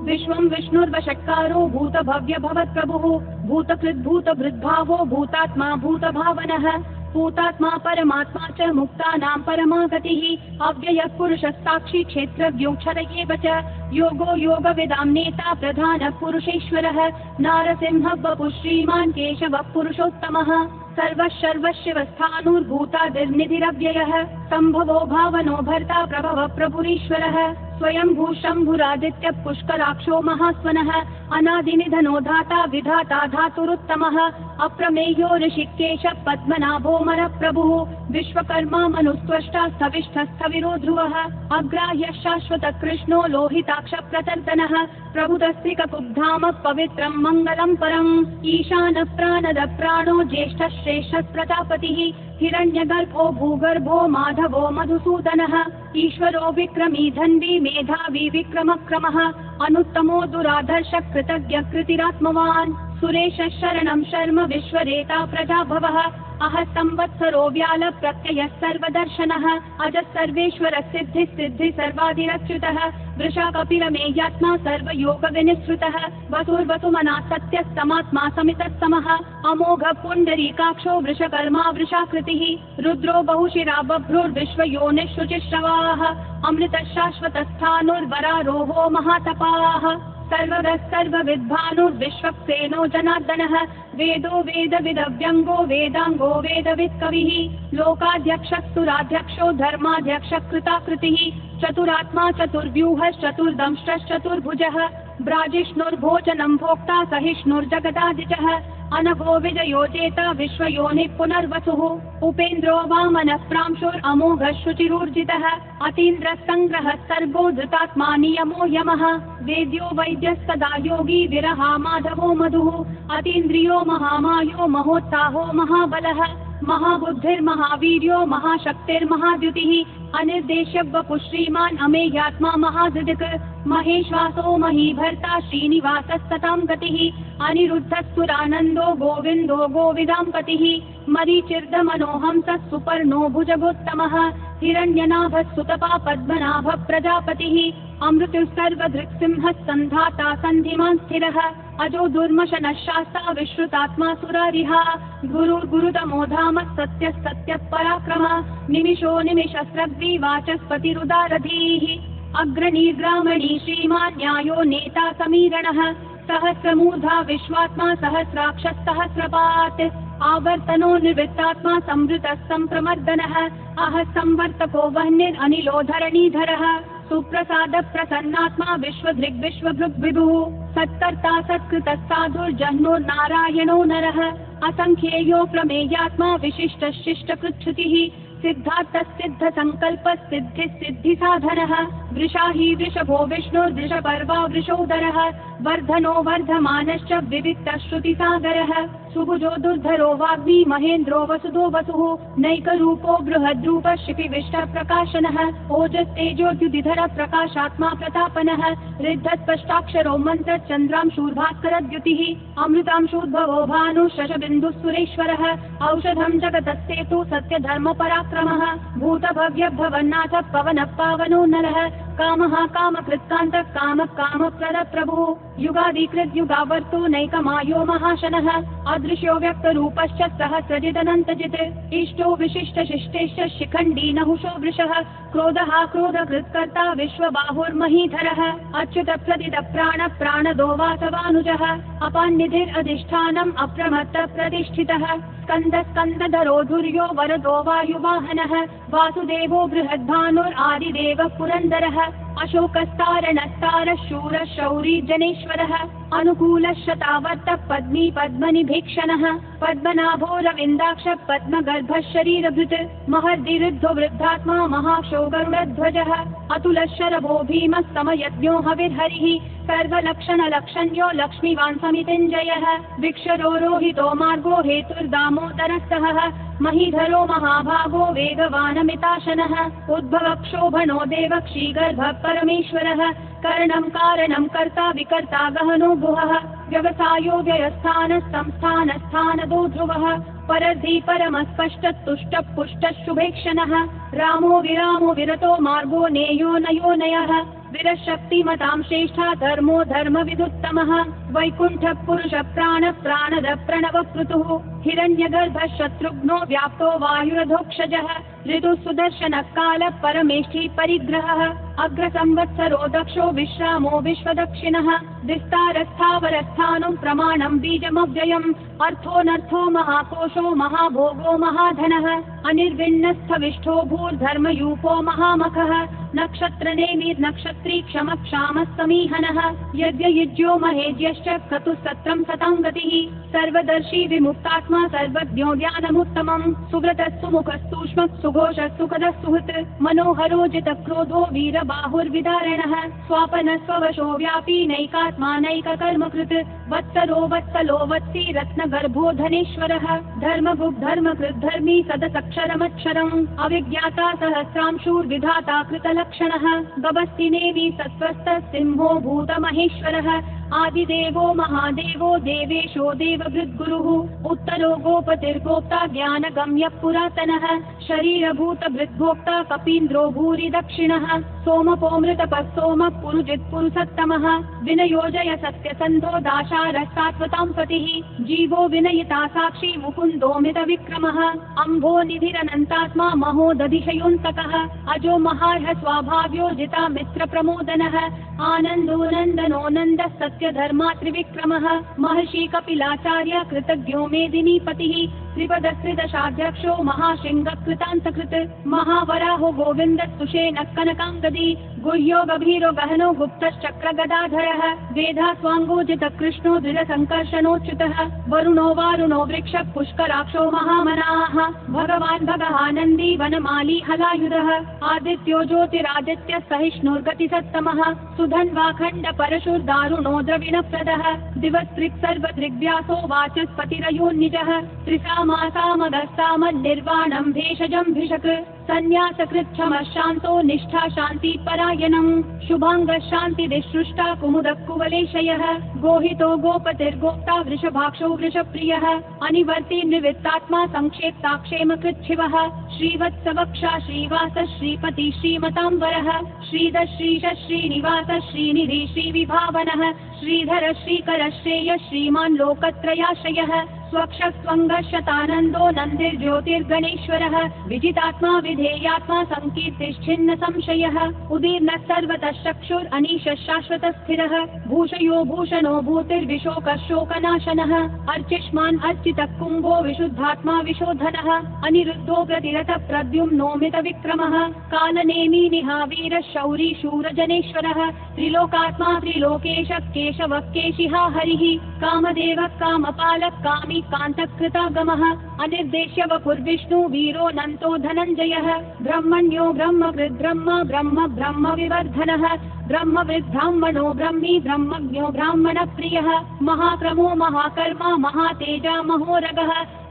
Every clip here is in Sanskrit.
विश्वं विष्णुर्वषट्कारो भूतभव्य भवत्प्रभुः भूतकृद्भूतभृद्भावो भूतात्मा भूतभावनः भूतात्मा परमात्मा च मुक्तानां परमा गतिः अव्ययः पुरुषः साक्षी क्षेत्रज्ञोऽक्षर एव च योगो योगविदां नेता प्रधानः पुरुषेश्वरः नारसिंहः वपुः श्रीमान् केशवः पुरुषोत्तमः सर्वशर्वशिवस्थाणुर्भूतादिर्निधिरव्ययः सम्भवो भावनो भर्ता प्रभवः प्रभुरीश्वरः स्वयंभू शम्भुरादित्यः पुष्कराक्षो महास्वनः अनादिनिधनो धाता विधाता धातुरुत्तमः अप्रमेयो ऋषिकेशः पद्मनाभोऽमरः प्रभुः विश्वकर्मा मनुस्त्वष्टा स्थविष्ठस्थविरो ध्रुवः अग्राह्यः शाश्वतः कृष्णो लोहिताक्ष प्रतर्दनः प्रभुतस्त्रिककुब्धामः पवित्रं मङ्गलं परम् ईशानः प्राणदः प्राणो ज्येष्ठः श्रेष्ठः प्रजापतिः हिरण्यगर्भो भूगर्भो माधवो मधुसूदनः ईश्वरो विक्रमी धन्वी मेधावी विक्रमक्रमः अनुत्तमो दुराधर्षः कृतज्ञः कृतिरात्मवान् सुरेशः शरणं शर्म विश्वरेता प्रजाभवः अहः संवत्सरो व्याल प्रत्ययः सर्वदर्शनः अजः सर्वेश्वरः सिद्धिः सिद्धि सर्वाधिरच्युतः वृषा कपिलमेयात्मा सर्वयोगविनिःसृतः वसुर्वसुमना सत्यस्तमात्मा समितस्तमः अमोघः पुण्डरीकाक्षो वृषकर्मा वृषाकृतिः रुद्रो बहुशिरा बभ्रुर्विश्वयोनिः शुचिश्रवाः अमृतः शाश्वतस्थाणुर्वरारोहो महातपाः सर्वगः सर्वविद्भानुर्विश्वक्सेनो जनार्दनः वेदो वेदविदव्यङ्गो वेदाङ्गो वेदवित्कविः लोकाध्यक्षः सुराध्यक्षो धर्माध्यक्षः कृताकृतिः चतुरात्मा चतुर्व्यूहश्चतुर्दंष्ट्रश्चतुर्भुजः ब्राजिष्णुर्भोजनं भोक्ता सहिष्णुर्जगदादिजः अनघो विजयोजेता विश्वयोनिः पुनर्वसुः उपेन्द्रो वामनः प्रांशुरमोघः शुचिरूर्जितः अतीन्द्रः सङ्ग्रहः सर्गो धृतात्मा नियमो यमः वेद्यो वैद्यः सदा योगी विरहा माधवो मधुः अतीन्द्रियो महामायो महोत्साहो महाबलः महाबुद्धिर्महावीर्यो महाशक्तिर्महाद्युतिः अनिर्देश्य वपुः श्रीमान् अमेयात्मा महाधृदिक् महेश्वासो महीभर्ता श्रीनिवासः सतां गतिः अनिरुद्धः सुरानन्दो गोविन्दो गोविदां पतिः मरीचिर्दमनोहंसः सुपर्णो भुजगोत्तमः हिरण्यनाभः सुतपा पद्मनाभः प्रजापतिः अमृतः सर्वधृक्सिंहः सन्धाता सन्धिमान् स्थिरः अजो दुर्मशनः शास्ता विश्रुतात्मा सुरारिहा गुरुर्गुरुतमो धामः सत्यः सत्यः पराक्रमः निमिषो निमिषस्रग्वी वाचस्पतिरुदारधीः अग्रणी ग्रामणी श्रीमान् न्यायो नेता समीरणः सहस्रमूर्धा विश्वात्मा सहस्राक्षः सहस्रपात् आवर्तनो निवृत्तात्मा संवृतः सम्प्रमर्दनः अहः संवर्तको वह्निरनिलो धरणीधरः सुप्रसाद प्रसन्नात्मा विश्वभृग्विश्वभृग्विभुः सत्कर्ता सत्कृतः साधुर्जह्नुर्नारायणो नरः असंख्येयो प्रमेयात्मा विशिष्टः शिष्टकृच्छ्रुतिः सिद्धार्थः सिद्धसङ्कल्पः सिद्धिः सिद्धिसाधनः वृषा हि वृषभो विष्णुर्वृषपर्वा वृषोदरः वर्धनो वर्धमानश्च विविक्तः श्रुतिसागरः सुभुजो दुर्धरो वाग्मी महेन्द्रो वसुधो वसुः नैकरूपो बृहद्रूपः शिपिविष्टः प्रकाशनः ओजस्तेजोद्युतिधर प्रकाशात्मा प्रतापनः ऋद्धत्पष्टाक्षरो मन्त्रश्चन्द्रांशूर्भास्करद्युतिः अमृतांशूद्भवो भानुः शशबिन्दुः सुरेश्वरः औषधं जगतस्तेतु सत्यधर्मपराक्रमः भूतभव्यभवन्नाथः पवनः पावनो नरः कामः कामकृत्कान्तः कामः कामप्रदः प्रभुः युगादिकृद्युगावर्तो नैकमायो महाशनः अदृश्यो व्यक्तरूपश्च सहस्रजिदनन्तजित् इष्टो विशिष्टशिष्टेश्च शिखण्डी नहुषो वृषः क्रोधः क्रोधकृत्कर्ता विश्वबाहुर्महीधरः अच्युतप्रदितप्राणः प्राणदो वासवानुजः अपान्निधिरधिष्ठानम् अप्रमत्तः प्रतिष्ठितः स्कन्दस्कन्दधरो धुर्यो वरदो वायुवाहनः वासुदेवो बृहद्भानुरादिदेवः पुरन्दरः अशोकस्तारणस्तारः शूरः शौरी जनेश्वरः अनुकूलः शतावर्तः पद्मी पद्मनिभीक्षणः पद्मनाभो रविन्दाक्षः पद्मगर्भः शरीरभृत् महर्दिरुद्धो वृद्धात्मा महाक्षो गरुडध्वजः अतुलः शरभो भीमः समयज्ञो हविर्हरिः सर्वलक्षणलक्षण्यो लक्ष्मीवान् समितिञ्जयः विक्षरो रोहितो मार्गो हेतुर्दामोदरस्तः महीधरो महाभागो वेगवानमिताशनः उद्भवक्षोभनो देवक्षीगर्भः परमेश्वरः करणं कारणं कर्ता विकर्ता गहनो गुहः व्यवसायो व्ययस्थानः संस्थानस्थानदो ध्रुवः परद्धि परमस्पष्टतुष्टः पुष्टः शुभेक्षणः रामो विरामो विरतो मार्गो नेयो नयो नयः विरशक्तिमतां श्रेष्ठा धर्मो धर्मविदुत्तमः वैकुण्ठः पुरुषः प्राणद प्रणवपृतुः हिरण्यगर्भः शत्रुघ्नो व्याप्तो वायुरधोक्षजः ऋतुः सुदर्शनः कालः परमेष्ठी परिग्रहः अग्रसंवत्सरो दक्षो विश्रामो विश्वदक्षिणः विस्तारस्थावरस्थानं प्रमाणं बीजमव्ययम् अर्थोऽनर्थो महाकोशो महाभोगो महाधनः अनिर्विण्णस्थविष्ठो भूर्धर्मयूपो महामखः नक्षत्रनेमिर्नक्षत्री क्षमक्षामः समीहनः यज्ञयुज्यो महेज्यश्च क्रतुस्तत्रं सतां गतिः सर्वदर्शी विमुक्तात्मा सर्वज्ञो ज्ञानमुत्तमम् सुव्रतः सुमुखः सूक्ष्मः सुघोषः सुखदः सुहृत् मनोहरो जितक्रोधो वीरबाहुर्विदारणः स्वापनः स्ववशो व्यापी नैकात्मा नैककर्मकृत् वत्सरो वत्सलो वत्सी रत्नगर्भो धनेश्वरः धर्मभुक् धर्मकृद्धर्मी सदसक्षरमक्षरम् अविज्ञाता सहस्रांशूर्विधाता कृतलक्षणः गभस्तिनेमि सत्त्वस्थः सिंहो भूतमहेश्वरः आदिदेवो महादेवो देवेशो देवभृद्गुरुः उत्तरो गोपतिर्गोप्ता ज्ञानगम्यः पुरातनः शरीरभूतभृद्भोक्ता कपीन्द्रो भूरि दक्षिणः सोमपोमृतपः सोमः पुरुजित्पुरुषत्तमः विनयोजय सत्यसन्धो दाशारस्तात्वतां सतिः जीवो विनयिता साक्षी मुकुन्दोमितविक्रमः अम्भो निधिरनन्तात्मा महोदधिशयोऽन्तकः अजो महार्ह स्वाभाव्यो जिता मित्रप्रमोदनः आनन्दो नन्दनो नन्दः सत्यधर्मा त्रिविक्रमः महर्षि कपिलाचार्य कृतज्ञो मेदिनीपतिः त्रिपदस्त्रिदशाध्यक्षो महाशृङ्गकृतान्तकृत् महावराहो गोविन्दस्तुषेणः कनकाङ्गदी गुह्यो गभीरो गहनो गुप्तश्चक्रगदाधरः वेदास्वाङ्गोजितकृष्णो दृढसङ्कर्षणोच्युतः वरुणो वारुणो वृक्षः पुष्कराक्षो महामनाः भगवान् भगहानन्दी वनमाली हलायुधः आदित्यो ज्योतिरादित्यः सहिष्णुर्गतिसत्तमः सुधन्वाखण्ड परशुर्दारुणो द्रविणप्रदः दिवस्त्रिक् सर्वदृग्व्यासो वाचस्पतिरयोन्निजः त्रिसामासामगस्तामन्निर्वाणं भेषजं भिषक् सन्न्यासकृच्छमः शान्तो निष्ठा शान्तिपरायणम् शुभाङ्गः शान्तिदिसृष्टा कुमुदः कुवलेशयः गोहितो गोपतिर्गोप्ता वृषभाक्षो वृषप्रियः अनिवर्ति निवृत्तात्मा संक्षेप्ताक्षेमकृच्छिवः श्रीवत्सवक्षा श्रीवासः श्रीपति श्रीमताम्बरः श्रीधः श्रीशः श्रीनिवासः श्रीनिधि श्रीविभावनः श्रीधर श्रीकर श्रेयः श्रीमान् लोकत्रयाश्रयः स्वक्षः स्वङ्गः शतानन्दो नन्दिर्ज्योतिर्गणेश्वरः विजितात्मा विधेयात्मा सङ्कीर्तिश्छिन्न संशयः उदीर्णः सर्वतः चक्षुरनीशः शाश्वतः स्थिरः भूषयो भूषणो भूतिर्विशोकः शोकनाशनः अर्चिष्मान् अर्चितः कुम्भो विशुद्धात्मा विशोधनः अनिरुद्धो प्रतिरतः प्रद्युम्नोमितविक्रमः कालनेमी निहावीरः शौरी शूरजनेश्वरः त्रिलोकात्मा त्रिलोकेशः केशवः केशिहा हरिः कामदेवः कामपालः कामी कान्तकृतागमः अनिर्देश्य वपुर्विष्णु वीरो नन्तो धनञ्जयः ब्रह्मण्यो ब्रह्मकृद्ब्रह्म ब्रह्म ब्रह्म विवर्धनः ब्रह्मवृद्ब्राह्मणो ब्रह्मी ब्रह्मज्ञो ब्राह्मणप्रियः महाक्रमो महाकर्मा महातेजा महोरगः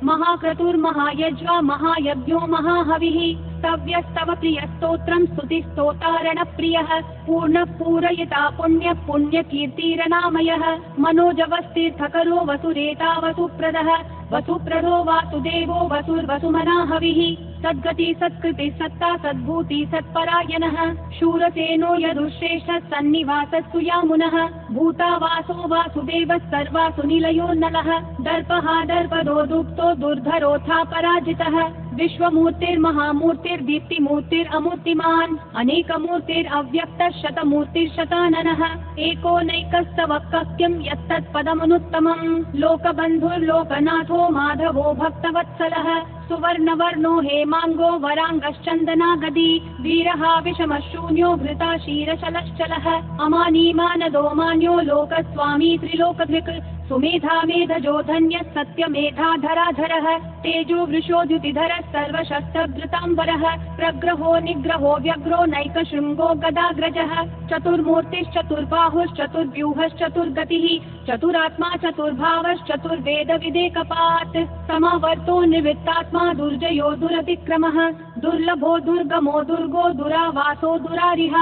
महाक्रतुर्महायज्वा महायज्ञो महाहविः स्तव्यस्तव प्रियस्तोत्रं स्तुतिस्तोतारणप्रियः पूर्णः पूरयिता पुण्यः पुण्यकीर्तिरनामयः मनोजवस्तीर्थकरो वसुरेता वसुप्रदः वसुप्रदो वासुदेवो वसुर्वसुमनाहविः सद्गति सत्कृति सत्ता सद्भूति सत्परायणः शूरसेनो यदुश्रेष्ठः सन्निवासः सुयामुनः भूतावासो वासुदेवः सर्वासु निलयो नलः दर्पः दर्पदो दुप्तो दुर्धरोऽथा पराजितः विश्वमूर्तिर्महामूर्तिर्दीप्तिमूर्तिरमूर्तिमान् अनेकमूर्तिरव्यक्तः शतमूर्तिर्शताननः एको नैकस्तव किं यत्तत्पदमनुत्तमम् लोकबन्धुर्लोकनाथो माधवो भक्तवत्सलः सुवर्णवर्णो हेमाङ्गो वराङ्गश्चन्दनागदी वीरः विषमशून्यो घृता क्षीरशलश्चलः अमानीमानदो मान्यो लोकस्वामी त्रिलोकधृक् सुमेधा मेधजो धन्यः सत्यमेधाधराधरः तेजो वृषोद्युतिधरः सर्वशस्त्रधृताम्बरः प्रग्रहो निग्रहो व्यग्रो नैकशृङ्गो गदाग्रजः चतुर्मूर्तिश्चतुर्बाहुश्चतुर्व्यूहश्चतुर्गतिः चतुरात्मा चतुर्भावश्चतुर्वेदविदेकपात् समावर्तो निवृत्तात्मा दुर्जयो दुरतिक्रमः दुर्लभो दुर्गमो दुर्गो दुरावासो दुरारिः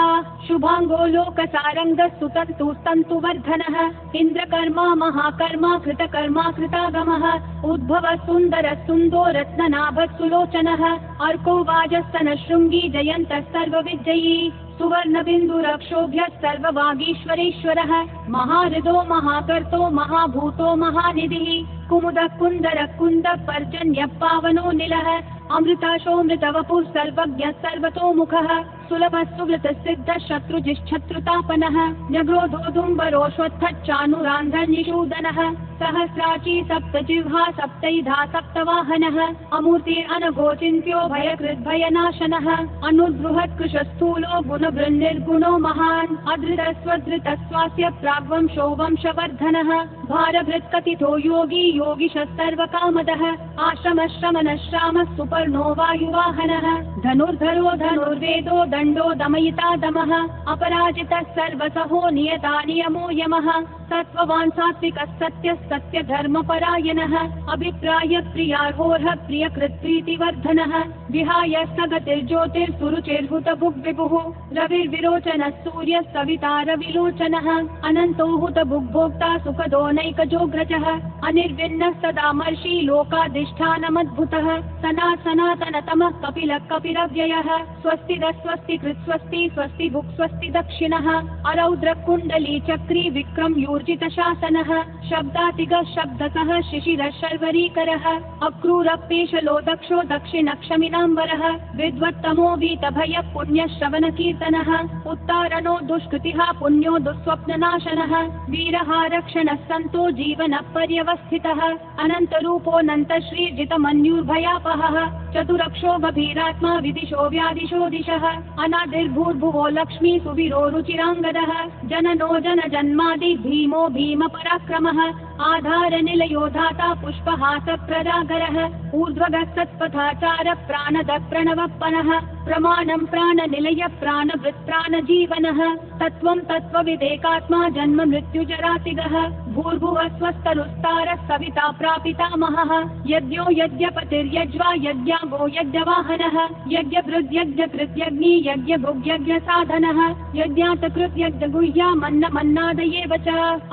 शुभांगो लोकसारङ्गस्तुतन्तुस्तन्तुवर्धनः इन्द्रकर्मा महाकर्मा कृतकर्मा कृतागमः उद्भव सुन्दर सुन्दो रत्ननाभः सुलोचनः अर्को वाजस्तन शृंगी जयन्तः सर्वविजयी सुवर्णबिन्दुरक्षोभ्यः सर्ववागीश्वरेश्वरः महाहृदो महाकर्तो महाभूतो महानिधिः कुमुदः कुन्दरः कुन्दः पर्जन्यः पावनो निलः अमृताशोऽमृतवपुः सर्वज्ञः सर्वतोमुखः सुलभः सुवृतसिद्धः शत्रुजिश्छत्रुतापनः न्यग्रोधोदुम्बरोऽश्वत्थश्चानुरान्ध्रनिषूदनः सहस्राची सप्तजिह्वा सप्तैधा सप्तवाहनः अमूर्तिरनघोचिन्त्यो भयकृद्भयनाशनः अनुद्रुहत्कृशस्थूलो गुणवृन्निर्गुणो महान् अधृतस्वधृतस्वास्य प्राग्वंशो वंशवर्धनः भारभृत्कथितो योगी योगिशः सर्वकामदः आश्रमश्रमनश्रामः सुपर्णो वायुवाहनः धनुर्धरो धनुर्वेदो दण्डो दमयिता दमः अपराजितः सर्वसहो नियता नियमो यमः सत्त्ववान् सात्विकः सत्यः सत्यधर्मपरायणः अभिप्राय प्रियार्होर्ह प्रियकृत्प्रीतिवर्धनः विहाय सगतिर्ज्योतिर्सुरुचिर्हुतभुग्विभुः रविर्विरोचनः सूर्यः सविता रविलोचनः अनन्तो हुतभुग्भोक्ता सुखदो नैकजोग्रजः अनिर्विण्णः सदामर्षि लोकाधिष्ठानमद्भुतः सनातनतमः कपिलः कपिरव्ययः स्वस्ति कृत्स्वस्ति स्वस्ति भुक् स्वस्ति दक्षिणः अरौद्र कुण्डली चक्री विक्रम यूर्जित शासनः शब्दातिगः शब्दकः शिशिरः शर्वरीकरः अक्रूरपेशलो दक्षो दक्षिणक्षमिनाम्बरः विद्वत्तमो वीतभयः पुण्यश्रवणकीर्तनः उत्तारणो दुष्कृतिः पुण्यो दुःस्वप्ननाशनः वीरः रक्षणः सन्तो जीवनः पर्यवस्थितः अनन्तरूपोऽनन्त श्रीजितमन्युर्भयापहः चतुरक्षो गभीरात्मा विदिशो व्यादिशो दिशः अनादिर्भूर्भुवो लक्ष्मी सुवीरो रुचिराङ्गदः जननो जनजन्मादि भीमो भीम पराक्रमः आधारनिलयो धाता पुष्पहास प्रदागरः ऊर्ध्वगः सत्पथाचार प्राणद प्रणवप्पनः प्रमाणं प्राणनिलय प्राणवृत् प्राणजीवनः तत्त्वं तत्त्वविदेकात्मा जन्म मृत्युजरातिगः भूर्भुवः स्वस्तरुस्तारः सविता प्रापितामहः यज्ञो यज्ञपतिर्यज्वा यज्ञागो यज्ञवाहनः यज्ञभृद्यज्ञकृत्यग्नि यज्ञभुग्यज्ञसाधनः यज्ञातकृत्यज्ञगुह्यामन्नमन्नादयेव च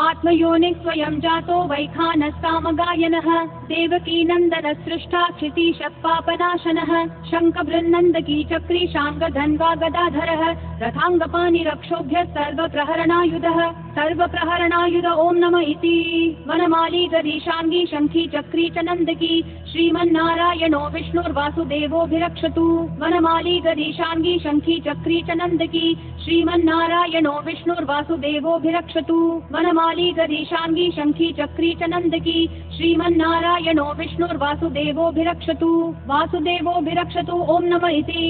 आत्मयोनिः स्वयं जातो वैखानस्सामगायनः देवकी नन्दन सृष्टा क्षितीशः पापनाशनः शङ्खबृन्नन्दकी चक्री शाङ्गधन्वा गदाधरः रथाङ्गपाणिरक्षोभ्यः सर्वप्रहरणायुधः सर्वप्रहरणायुध ॐ नमः इति वनमाली गरीशाङ्गी शङ्खी चक्री च नन्दकी श्रीमन्नारायणो विष्णुर्वासुदेवोऽभिरक्षतु वनमाली गरीशाङ्गी शङ्खी चक्री च नन्दकी श्रीमन्नारायणो विष्णुर्वासुदेवोऽभिरक्षतु वनमाली गरीशाङ्गी शङ्खी चक्री च नन्दकी श्रीमन्नारायणो विष्णुर्वासुदेवोऽभिरक्षतु वासुदेवोऽभिरक्षतु ॐ नमः इति।